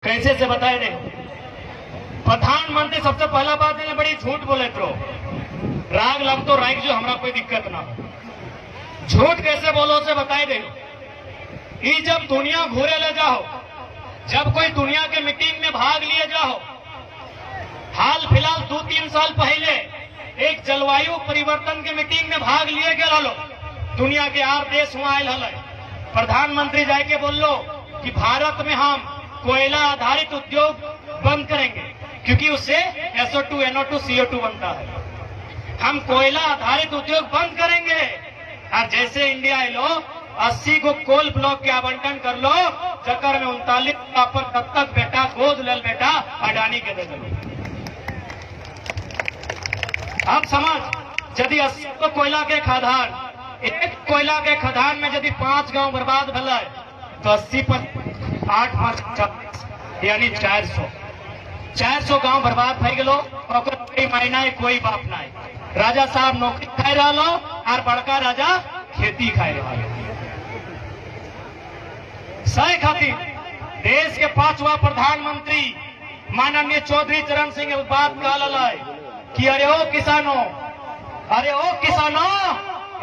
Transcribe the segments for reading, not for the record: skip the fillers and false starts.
कैसे से बताए दे। प्रधानमंत्री सबसे पहला बात है बड़ी झूठ बोले तो राग लग तो राग जो हमारा कोई दिक्कत ना। झूठ कैसे बोलो से बताए दे। ये जब दुनिया घूरे ले जाओ, जब कोई दुनिया के मीटिंग में भाग लिए जाओ, हाल फिलहाल 2-3 साल पहले एक जलवायु परिवर्तन के मीटिंग में भाग लिए गए लो, दुनिया के 8 देश वहां आयल हल। प्रधानमंत्री जाके बोल लो कि भारत में हम कोयला आधारित उद्योग बंद करेंगे क्योंकि उससे SO2 NO2 CO2 बनता है। हम कोयला आधारित उद्योग बंद करेंगे। और जैसे इंडिया लो 80 को कोल ब्लॉक के आवंटन कर लो, चक्कर में 39 पर तब तक बेटा गोद लेल बेटा अडानी के दे दो। अब समझ यदि 80 को कोयला के खदान, एक कोयला के खदान में यदि 5 गांव बर्बाद भल तो 80 पर 8 यानी 400 गांव बर्बाद भई गलो। कोई मायना है कोई बाप ना है। राजा साहब नौकरी खाए रहा और बड़का राजा खेती खाए रहा। सही खातिर देश के 5वां प्रधानमंत्री माननीय चौधरी चरण सिंह बात कहा कि अरे ओ किसानों,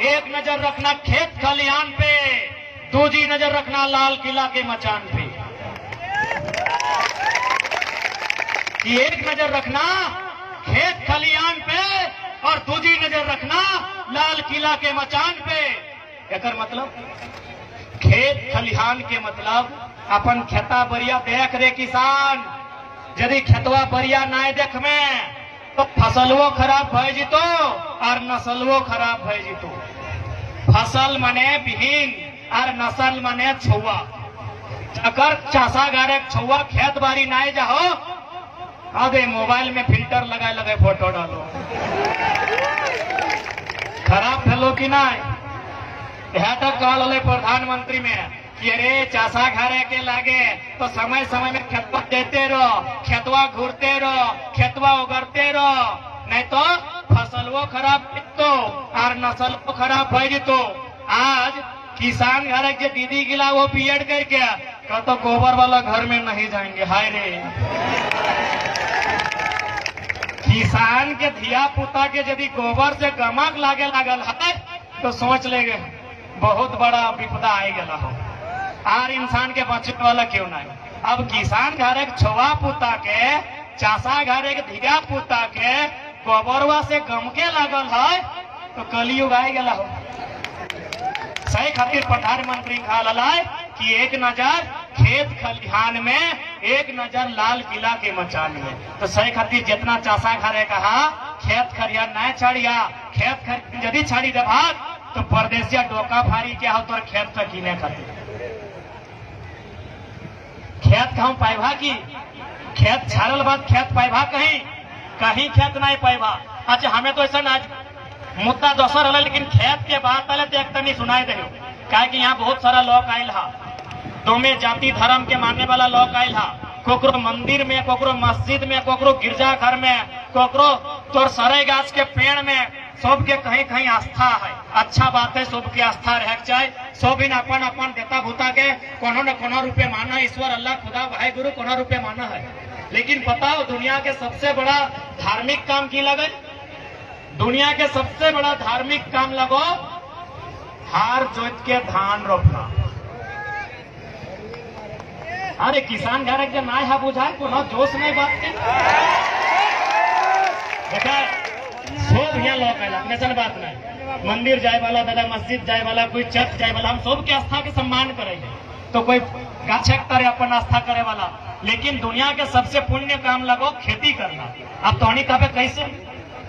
एक नजर रखना खेत खलिहान पे, दूसरी नजर रखना लाल किला के मचान पे। कि एक नजर रखना खेत खलिहान पे और दूसरी नजर रखना लाल किला के मचान पे। एकर मतलब खेत खलिहान के मतलब अपन खेता बरिया देख रे किसान। यदि खेतवा बरिया ना देख में तो फसलवो खराब भय जितो और नस्लवो खराब भय जितो। फसल मने बिहीन और नस्ल मने छुआ। अगर चासा गारे छुआ खेत बारी ना जाओ, अबे मोबाइल में फिल्टर लगाए फोटो डालो। खराब भेलो कि ना। यह तक कहल प्रधानमंत्री में कि अरे चासा घरे के लागे तो समय समय में खेतवा देते रहो, खेतवा घूरते रहो, खेतवा उगरते रहो, नहीं तो फसलवो खराब तो और नस्ल खराब भय जितो। आज किसान घर के दीदी गिला वो बीएड करके तो गोबर वाला घर में नहीं जाएंगे। हाय रे, किसान के धिया पुता के यदि गोबर से गमक लागे लागल है तो सोच लेगे बहुत बड़ा विपदा आई गला हो और इंसान के बचने वाला क्यों नहीं। अब किसान घर एक छुआ पुता के, चासा घर एक धिया पुता के गोबरवा से गमके लागल है तो कलयुग आई गला हो। सही खातिर प्रधानमंत्री कहा कि एक नजर खेत खलिहान में, एक नजर लाल किला के मचान में। तो सही खातिर जितना चासा घरे कहा खेत खरियान न छड़िया, खेत खरियान यदि छड़ी दे भाग तो परदेसिया डोका भारी क्या हो तो खेत तक कीने खातिर। खेत कहूं पाइबा की खेत छाड़ल बाद खेत पाइबा कहीं खेत नहीं पाइबा। अच्छा हमें तो ऐसा आज मुद्दा दोसर है, लेकिन खेत के बात पहले तो एक तनी सुनाई दे। क्या कि यहाँ बहुत सारा लोग आयल हा, दोमे जाति धर्म के मानने वाला लोग आयल हा। कोकरो मंदिर में, कोकरो मस्जिद में, कोकरो गिरजा घर में, कोकरो तोर सरे गाछ के पेड़ में, सबके कहीं कहीं आस्था है। अच्छा बात है, सबकी आस्था रह चाहे। सब इन अपन अपन देता भूता के कोनो न कोनो रूपे माना, ईश्वर अल्लाह खुदा भाई गुरु कोनो रूपे माना है। लेकिन बताओ दुनिया के सबसे बड़ा धार्मिक काम की लगे? दुनिया के सबसे बड़ा धार्मिक काम लगो हार जोत के धान रोपना। अरे किसान घर के ना है बुझाए कोनो जोश नहीं बात के देखा सब यहाँ लोग कैसन बात नहीं। मंदिर जाए वाला, दादा मस्जिद जाए वाला, कोई चर्च जाए वाला, हम सब के आस्था के सम्मान करेंगे। तो कोई गाछक करे अपन आस्था करे वाला। लेकिन दुनिया के सबसे पुण्य काम लगो खेती करना। अब तो कहा कैसे,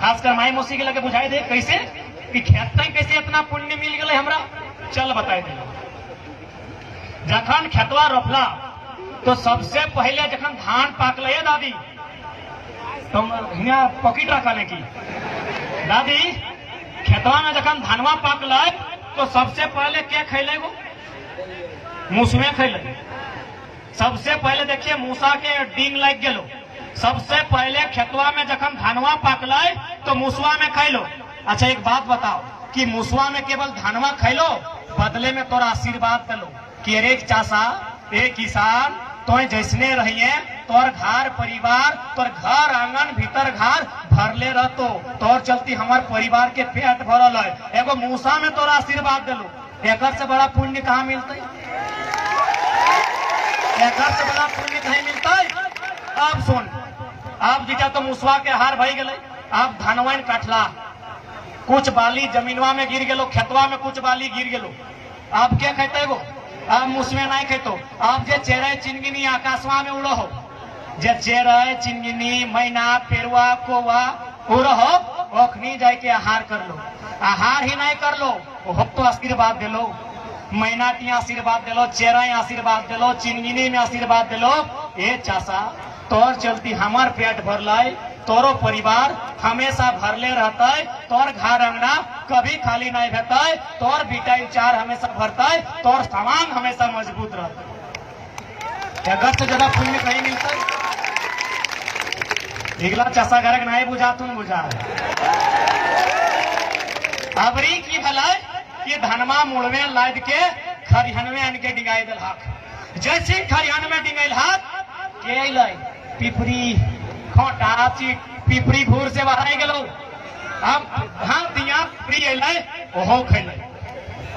खासकर माई मौसी के लगे बुझाई दे कैसे कि खेत कैसे इतना पुण्य मिल गए हमरा। चल बताए दे। जखन खेतवा रोपला तो सबसे पहले जखन धान पाकल है दादी, तुम यहाँ पॉकेट रखने की दादी, खेतवा में जखन धानवा पाकल तो सबसे पहले क्या खैले गो? मूसवे खैले। सबसे पहले देखिए मूसा के डींग लग गेलो। सबसे पहले खेतवा में जखन धानवा पाकल तो मूसवा में खैलो। अच्छा एक बात बताओ कि मूसवा में केवल धानवा खैलो, बदले में तोरा आशीर्वाद दिलो कि अरे चासा, ए किसान, तो जैसने रहिए तोर घर परिवार तोर घर आंगन भीतर घर भरले रहतो तोर चलती हमार परिवार के पेट भरल है। एगो मूसा में तोरा आशीर्वाद दिलो, एक से बड़ा पुण्य कहाँ मिलते? एक से बड़ा पुण्य कहीं मिलता है? अब सुन, अब जीजा तो मुसवा के हार भई गए, अब धनवन कटला, कुछ बाली जमीनवा में गिर गेलो, खेतवा में कुछ बाली गिर गेलो, अब क्या कहते गो? अब मुसमे नहीं खेतो। अब जे चेरे चिनगिनी आकाशवा में उड़ो हो, जे चेरे चिनगिनी मैना पेरुआ कोवा उड़ो हो, ओखनी जाए के आहार कर लो। आहार ही नहीं कर लो, वो तो आशीर्वाद दे लो, मैना टी आशीर्वाद दे लो, चेरा आशीर्वाद दे लो, चिनगिनी में आशीर्वाद दे लो। ए चाचा तोर चलती हमार पेट भरल, तोरो परिवार हमेशा भरले रहता है, तोर घर अंगना कभी खाली नहीं रहता है, तोर बेटा चार हमेशा भरता है, तोर सामान हमेशा मजबूत रहता है। अगर से ज्यादा पुण्य कहीं मिलता है? इगला चाचा घर नहीं बुझा, तुम बुझा अबरी की भलाई ये धनमा मुड़वे लाद के खरिहन में आन के डिगाई दिल हाथ। जैसे खरिहन में डिगाइल हाथ के लाई पिपरी खोटा चीट पिपरी घूर से बाहर गेलो। अब हाँ दिया पिपरी अलै, ओहो खैलै,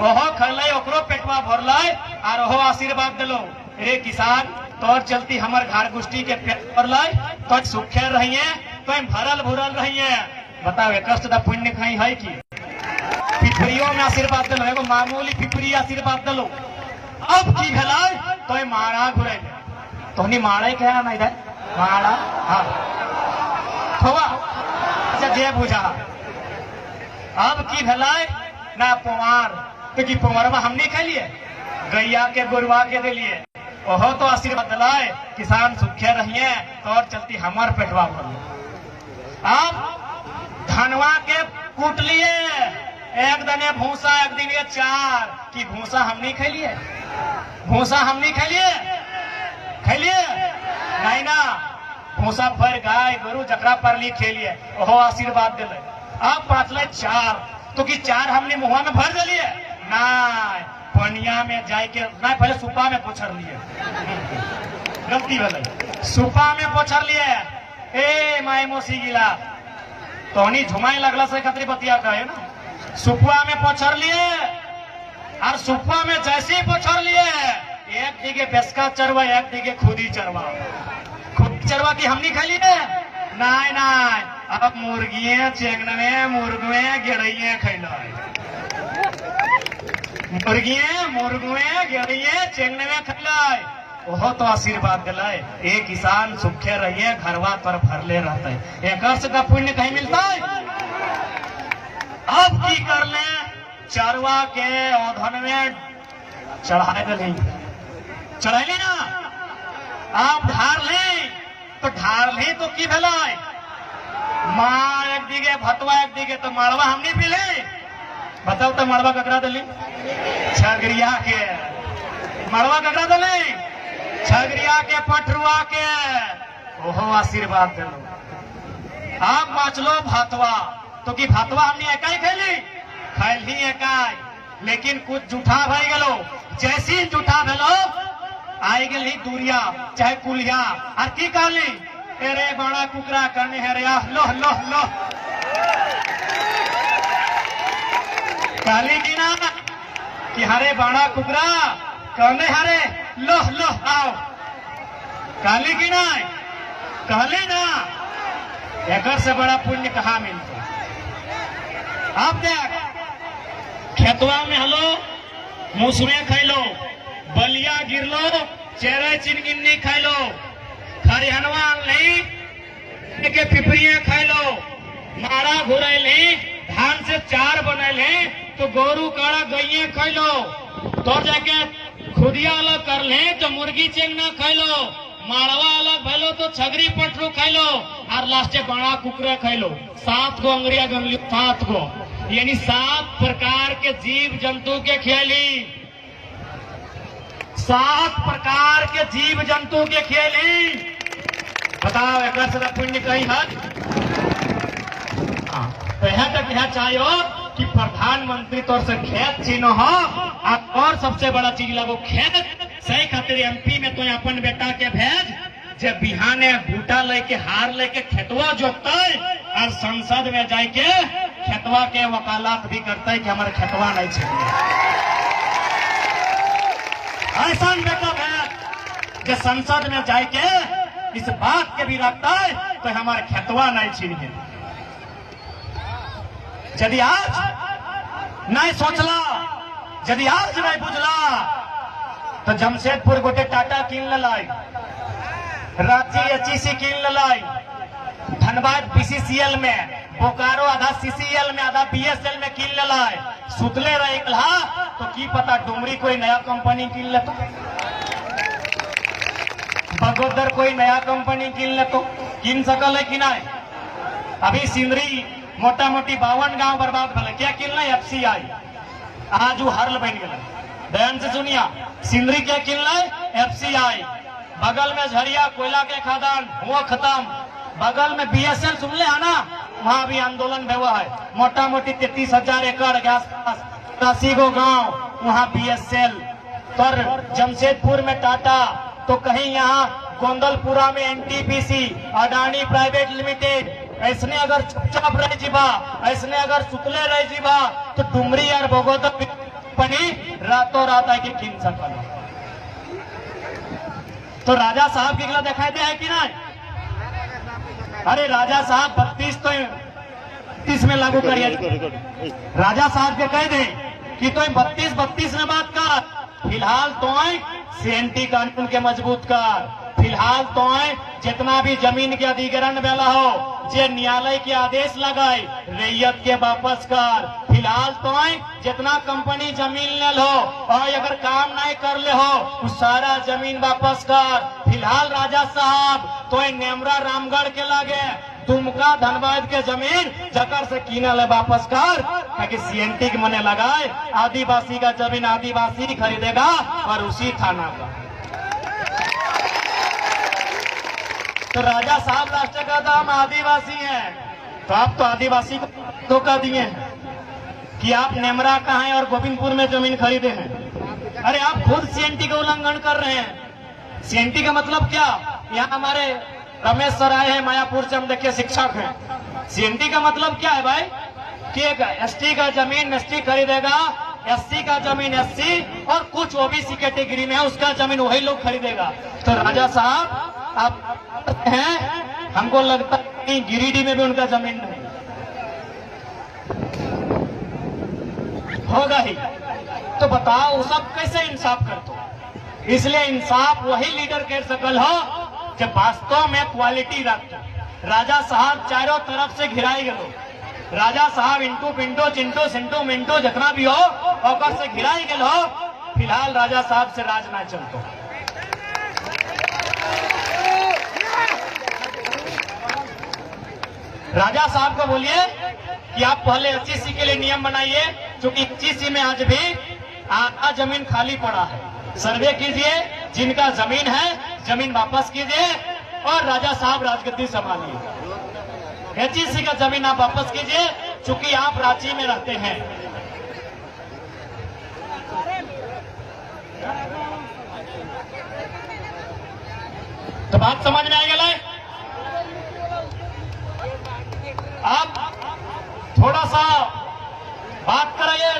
ओहो खैलै, ओकरो पेटवा भरलै और ओहो आशीर्वाद दिलो, रे किसान तोर चलती हमर घर गुष्टी के पेट भरलै, तो सुखे रहिए, तो भरल भुरल रहिए। बताओ एक कष्ट पुण्य कहीं है कि? पिपरियों में आशीर्वाद दिलो, एगो मामूली पिपरी आशीर्वाद दिलो। अब की भेलै तो मारा घुरे, तोहनी मारे कहे नहीं दे मारा, हाँ थोड़ा अच्छा जे बुझा। अब की भेलै ना पुमार, तो की पुमारवा हम नहीं खेलिए, गैया के गोरुआ के दिलिए, ओहो तो आशीर्वाद दिलाए, किसान सुखे रहिए, और चलती हमार पेटवा भर। अब धनवा के कूट लिए, एक दिन भूसा एक दिन ये चार, कि भूसा हम नहीं खेलिए, भूसा हम नहीं खेलिए, खेलिए नहीं ना, भूसा भर गाय गोरु जकरा पर ली खेलिए, ओहो आशीर्वाद दिले। अब पाचले चार, तो कि चार हमने मुहा में भर दिलिए ना, पनिया में जाए के ना, पहले सुपा में पोछर लिए, गलती भले सुपा में पोछर लिए। ए माय मोसी गिला तोहनी झुमाई लगला से खतरी बतिया कहे ना, सुपुआ में पोछर लिए, और सुपुआ में जैसे ही पोछर लिए, एक दिगे बेसका चरवा, एक दिगे खुदी चरवा, खुदी चरवा की हमनी खा लिए नहीं नहीं, अब मुर्गियां चेंगनवे मुर्गुए गिरइये खैलो, मुर्गियां मुर्गुए गिरइये चेंगनवे खैलो। ओहो तो आशीर्वाद दिलाए, ए किसान सुखे रहिए, घरवा पर भरले रहते, एक अर्थ का पुण्य कहीं मिलता है? अब की कर ले, चरवा के औधन में चढ़ाए दिली, चढ़ैली ना, आप ढार ले, तो ढार ले तो की भेलै, माँ एक दिगे भतवा एक दिगे, तो मड़वा हम नहीं पीले। बताओ तो मड़वा ककरा दिली? छगरिया के, मड़वा ककरा दिली? छगरिया के पटरुआ के, ओहो आशीर्वाद दिलो। आप बचलो भातवा, तो कि भातवा हमने एकाई खेली, खैली एकाई, लेकिन कुछ जूठा भाई गलो, जैसी जूठा भेलो आई गई दूरिया चाहे कुलिया, और की कहली, अरे बड़ा कुकरा करने है रे, लो लो लो कहली की ना, कि हरे बड़ा कुकरा कहने हरे, लो लो आओ, कहली की ना, कहली ना, एक से बड़ा पुण्य कहाँ मिलता? आप देख खेतवा में हलो मुसमे खैलो, बलिया गिरलो, चेरे चिनगिन्नी खैलो, खरिहनवा नहीं के पिपरिया खैलो, मारा घुरैली, धान से चार बनैली, तो गोरू काड़ा गैये खैलो, तो जाके खुदिया अलग कर ले तो मुर्गी चेंगना खैलो, माड़वा अलग भैलो तो छगरी पटरू खैलो, और लास्टे बड़ा कुकरा खैलो। 7 गो अंगरिया गमली, 7 गो, यानी 7 प्रकार के जीव जंतु के खियली, 7 प्रकार के जीव जंतु के खियली। बताओ एक पुण्य कहीं है? तो यहाँ तक यहाँ चाहिए कि प्रधानमंत्री तौर से खेत छीनो हो, और सबसे बड़ा चीज लगो खेत सही खातिर एमपी में तो अपन बेटा के भेज, जब बिहाने बूटा लेके हार लेके खेतवा जोतता और संसद में जाके खेतवा के वकालत भी करता है कि हमारे खेतवा नहीं चाहिए। ऐसा बेटा भेज जो संसद में जाके इस बात के भी रखता है तो हमारे खेतवा नहीं छीनिए। यदि आज नहीं सोचला, यदि आज नहीं बुझला तो जमशेदपुर गोटे टाटा किन लाई, रांची एचईसी किन लाई, धनबाद बीसीसीएल में, बोकारो आधा सीसीएल में आधा बीएसएल में किन लाई। सुतले रही तो की पता डुमरी कोई नया कंपनी किन ले तो, बगोदर कोई नया कंपनी किन ले तो किन सकल है कि नहीं। अभी सिंदरी मोटा मोटी 52 गांव बर्बाद भले, क्या किन ले एफसीआई, आज वो हर्ल बन गए। ध्यान से सुनिया, सिंदरी क्या किन ले एफसीआई, बगल में झड़िया कोयला के खदान वो खत्म, बगल में बीएसएल सुन ले है ना, वहां भी आंदोलन हुआ है। मोटा मोटी 33,000 एकड़ के आसपास 80 गो गांव, वहां बीएसएल। पर जमशेदपुर में टाटा, तो कहीं यहाँ गोंदलपुरा में एनटीपीसी, अडानी प्राइवेट लिमिटेड। ऐसने अगर चुपचाप रह जीवा, ऐसने अगर सुतले रह जीवा तो डुमरी और बगोदर कंपनी रातों रात आके किन सकल। तो राजा साहब की गिला दिखाई दे है कि नहीं। अरे राजा साहब 32 तो 30 में लागू करिए। राजा साहब के कह दे कि तो 32 में बात कर, फिलहाल तो सीएनटी कानून के मजबूत कर, फिलहाल तो जितना भी जमीन के अधिग्रहण वाला हो, जे न्यायालय के आदेश लगाए रैयत के वापस कर। फिलहाल तो जितना कंपनी जमीन ले लो और अगर काम नहीं कर ले हो उस सारा जमीन वापस कर। फिलहाल राजा साहब तो नेमरा रामगढ़ के लगे दुमका धनबाद के जमीन जकर से कीना ले वापस कर, ताकि सीएनटी के मने लगाए आदिवासी का जमीन आदिवासी खरीदेगा और उसी थाना का। तो राजा साहब राष्ट्र का दाम आदिवासी है, तो आप तो आदिवासी को धोखा दिए हैं कि आप नेमरा कहाँ हैं और गोविंदपुर में जमीन खरीदे हैं। अरे आप खुद सीएनटी का उल्लंघन कर रहे हैं। सीएनटी का मतलब क्या, यहाँ हमारे रमेश सर आए हैं मायापुर से, हम देखिए शिक्षक हैं। सीएनटी का मतलब क्या है भाई कि एक एसटी का जमीन एसटी खरीदेगा, एससी का जमीन एससी और कुछ ओबीसी कैटेगरी में है उसका जमीन वही लोग खरीदेगा। तो राजा साहब आप हैं, हमको लगता है गिरिडीह में भी उनका जमीन नहीं होगा ही। तो बताओ वो सब कैसे इंसाफ करते हो। इसलिए इंसाफ वही लीडर कर सकल हो जब वास्तव में क्वालिटी रखते। राजा साहब चारों तरफ से घिराई गए, राजा साहब इंटू पिंटो चिंटो सिंटू मिंटो जितना भी हो और से घिराई गए हो। फिलहाल राजा साहब से राज ना चलतो। राजा साहब को बोलिए कि आप पहले एचईसी के लिए नियम बनाइए, क्योंकि एचईसी में आज भी आधा जमीन खाली पड़ा है। सर्वे कीजिए, जिनका जमीन है जमीन वापस कीजिए और राजा साहब राजगद्दी संभालिए। एचईसी का जमीन आप वापस कीजिए, चूंकि आप रांची में रहते हैं। तो बात समझ में आ गया। अब थोड़ा सा बात कराइए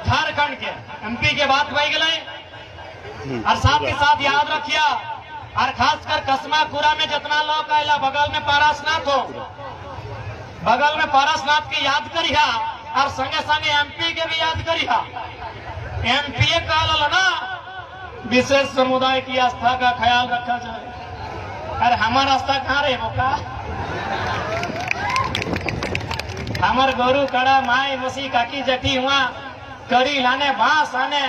झारखंड के, एमपी के बात वही गए। और साथ ही साथ याद रखिए, और खासकर कसमापुरा में जितना लोग आएला बगल में पारसनाथ हो, बगल में पारसनाथ की याद करिया और संगे संगे एमपी के भी याद करिया। एमपी कहल ना विशेष समुदाय की आस्था का ख्याल रखा जाए। अरे हमारा आस्था कहाँ रहे वो का, हमार गोरू कड़ा माए मसी काकी जटी हुआ करी लाने बांस आने